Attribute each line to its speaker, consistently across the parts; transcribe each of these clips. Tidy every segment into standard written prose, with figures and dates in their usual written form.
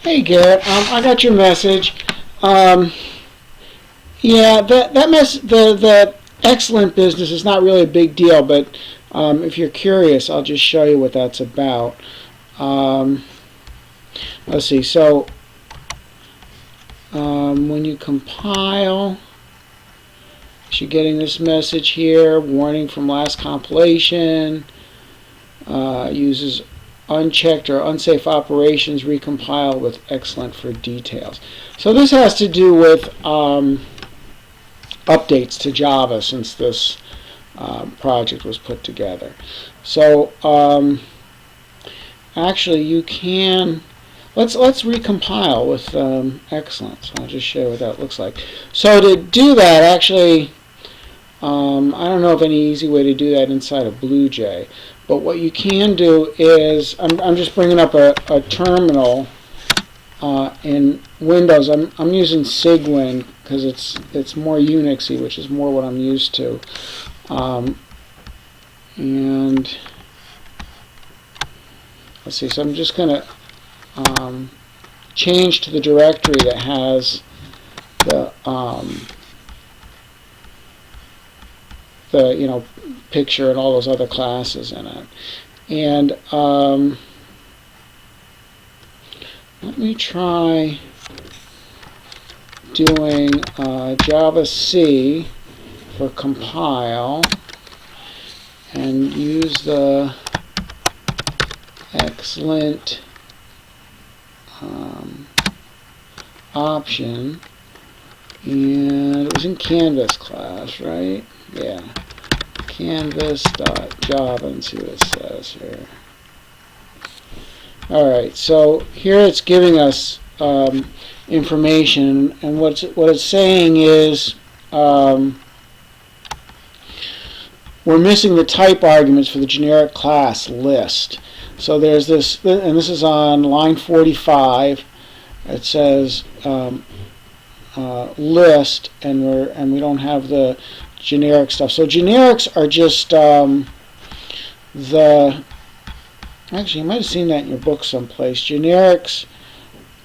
Speaker 1: Hey Garrett, I got your message. Yeah, the excellent business is not really a big deal, but if you're curious, I'll just show you what that's about. Let's see. So when you compile, you're getting this message here: warning from last compilation. Uses unchecked or unsafe operations, recompile with excellent for details. So this has to do with updates to Java since this project was put together. So actually you can, let's recompile with excellent. So I'll just show you what that looks like. So to do that, actually I don't know of any easy way to do that inside of BlueJ. But what you can do is, I'm just bringing up a terminal in Windows. I'm using Cygwin because it's more Unixy, which is more what I'm used to. And let's see. So I'm just going to change to the directory that has the picture and all those other classes in it. And let me try doing Java C for compile and use the excellent option. And it was in Canvas class, right? Yeah. Canvas.java, and see what it says here. Alright, so here it's giving us information, and what it's saying is we're missing the type arguments for the generic class list. So there's this, and this is on line 45. It says list, and we don't have the generic stuff. So generics are just actually, you might have seen that in your book someplace. Generics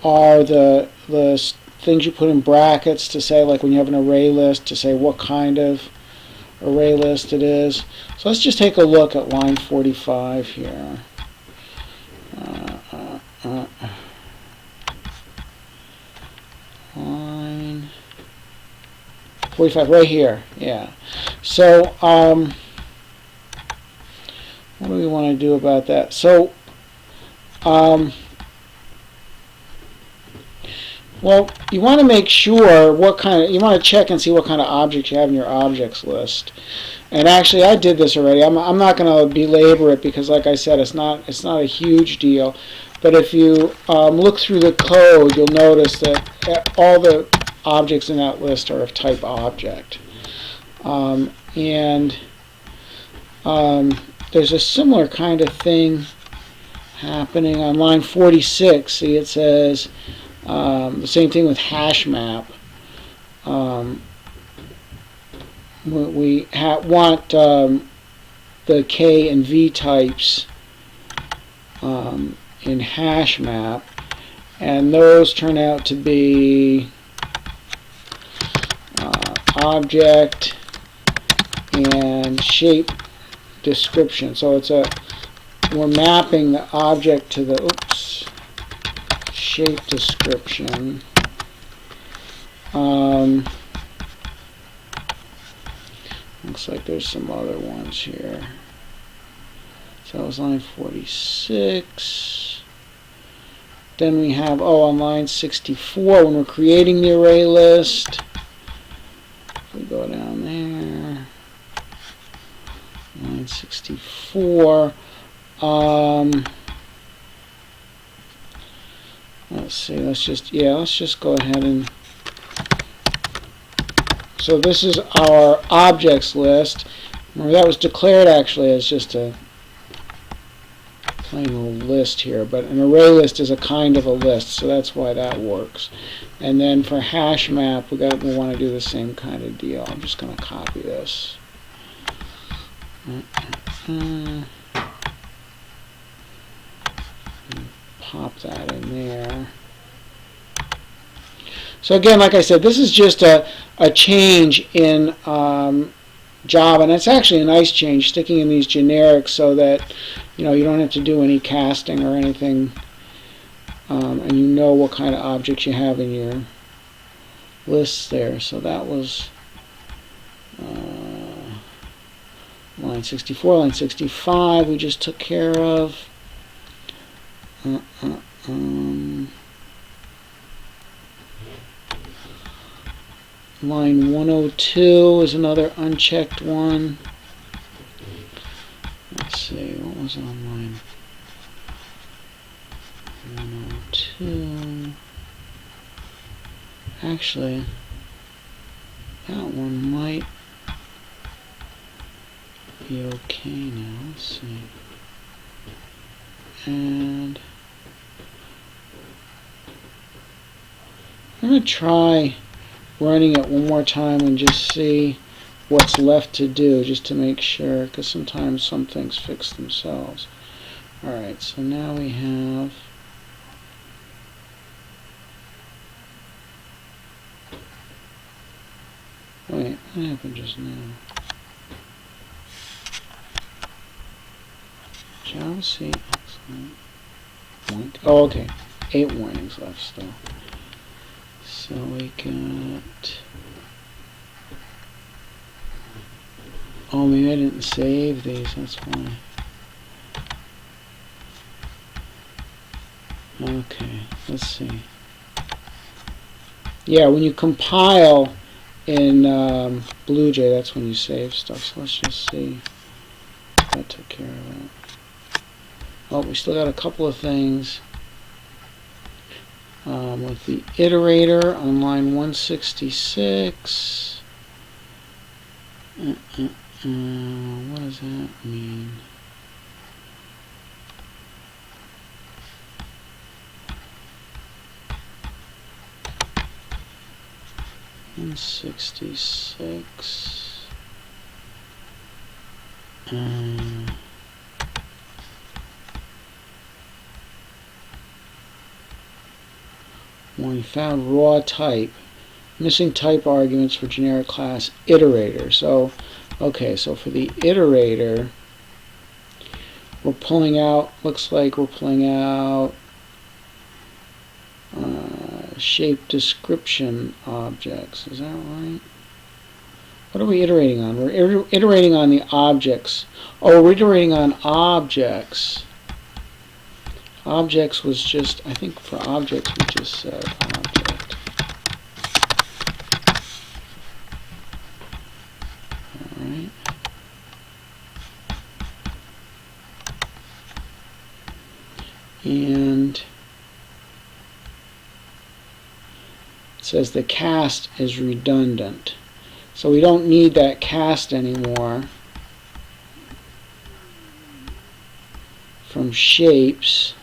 Speaker 1: are the things you put in brackets to say, like when you have an array list, to say what kind of array list it is. So let's just take a look at line 45 here. Line 45 right here. Yeah. So what do we want to do about that? So well, you want to make sure you want to check and see what kind of objects you have in your objects list. And actually, I did this already. I'm not going to belabor it because, like I said, it's not a huge deal. But if you look through the code, you'll notice that all the objects in that list are of type object. There's a similar kind of thing happening on line 46. See, it says the same thing with hash map. We want the K and V types in hash map, and those turn out to be object and shape description. So we're mapping the object to the shape description. Looks like there's some other ones here. So that was line 46. Then we have, on line 64, when we're creating the array list, if we go down there, line 64, let's see, let's just go ahead and, so this is our objects list. Remember, that was declared actually as just a plain old list here, but an array list is a kind of a list, so that's why that works. And then for hash map, we want to do the same kind of deal. I'm just going to copy this. Pop that in there. So again, like I said, this is just a change in Java, and it's actually a nice change, sticking in these generics so that you don't have to do any casting or anything, and you know what kind of objects you have in your lists there. So that was line 64. Line 65 we just took care of. Line 102 is another unchecked one. Let's see, what was on line 102? Actually, that one might be okay now. Let's see. And I'm going to try running it one more time and just see what's left to do, just to make sure, because sometimes some things fix themselves. Alright, so now we have wait, what happened just now? Java C, excellent. Oh, okay. 8 warnings left still. So we got, oh, maybe I didn't save these, that's why. Okay, let's see. Yeah, when you compile in BlueJ, that's when you save stuff. So let's just see if that took care of that. Oh, we still got a couple of things. With the iterator on line 166. What does that mean? $166. When we found raw type, missing type arguments for generic class iterator. So, okay, so for the iterator, we're pulling out, looks like we're pulling out shape description objects. Is that right? What are we iterating on? We're iterating on the objects. Oh, we're iterating on objects. Objects was just, I think for objects we just said object. Alright. And it says the cast is redundant. So we don't need that cast anymore from shapes.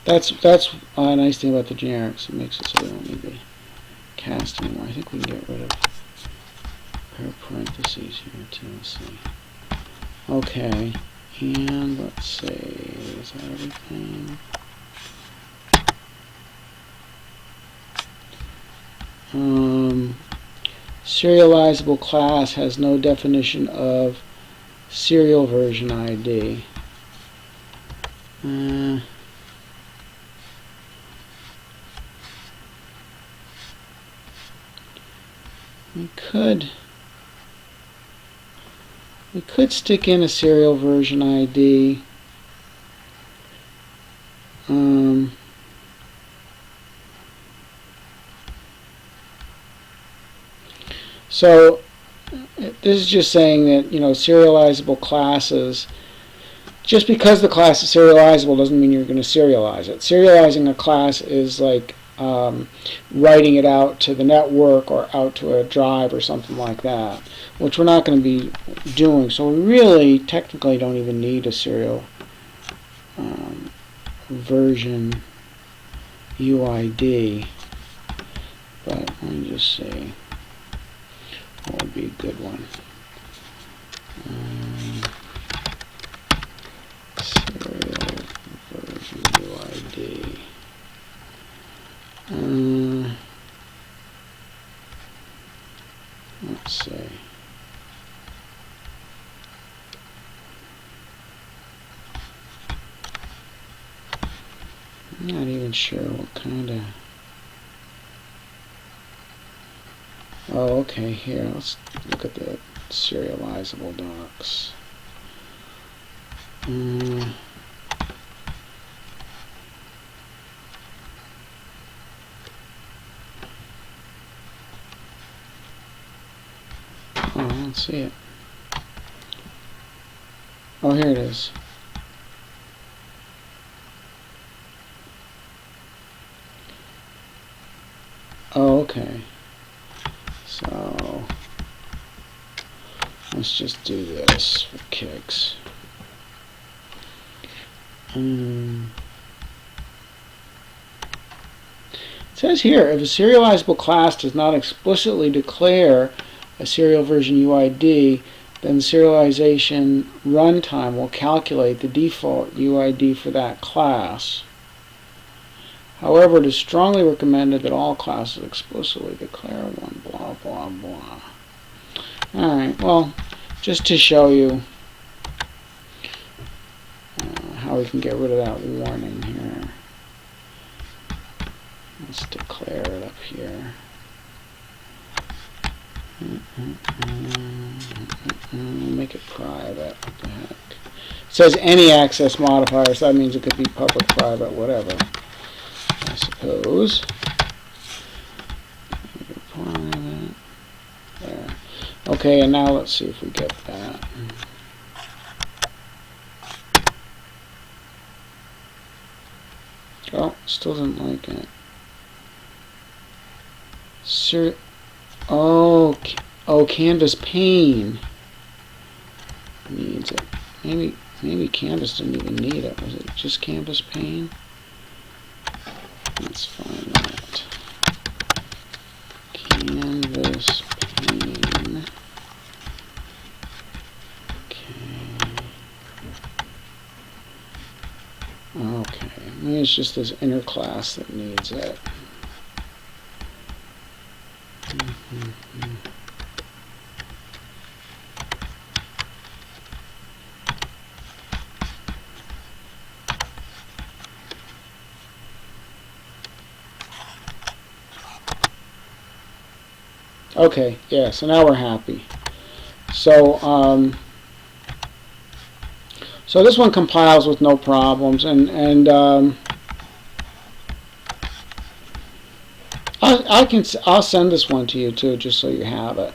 Speaker 1: That's a nice thing about the generics. It makes it so we don't need the cast anymore. I think we can get rid of pair of parentheses here too. Let's see. Okay, and let's see. Is that everything? Serializable class has no definition of serial version ID. We could stick in a serial version ID. So this is just saying that, serializable classes, just because the class is serializable doesn't mean you're going to serialize it. Serializing a class is like writing it out to the network or out to a drive or something like that, which we're not going to be doing. So we really technically don't even need a serial version UID. But let me just see what would be a good one. see. I'm not even sure what kind of... Oh, okay, here, let's look at the serializable docs. Oh, I don't see it. Oh, here it is. Oh, okay. So let's just do this for kicks. It says here, if a serializable class does not explicitly declare a serial version UID, then the serialization runtime will calculate the default UID for that class. However, it is strongly recommended that all classes explicitly declare one, blah, blah, blah. Alright, well, just to show you how we can get rid of that warning here. Let's declare it up here. Make it private. What the heck? It says any access modifier, so that means it could be public, private, whatever. I suppose. There. Okay, and now let's see if we get that. Oh, still doesn't like it. Oh, Canvas pane needs it. Maybe Canvas didn't even need it. Was it just Canvas pane? Let's find that. Canvas pane. Okay. Maybe it's just this inner class that needs it. Okay, yeah, so now we're happy. So, so this one compiles with no problems, and I'll send this one to you too, just so you have it.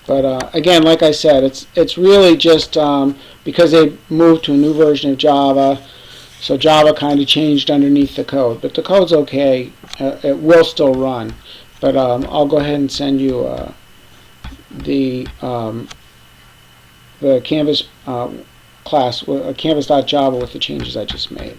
Speaker 1: But again, like I said, it's really just because they moved to a new version of Java, so Java kind of changed underneath the code. But the code's okay; it will still run. But I'll go ahead and send you the Canvas class, Canvas.java with the changes I just made.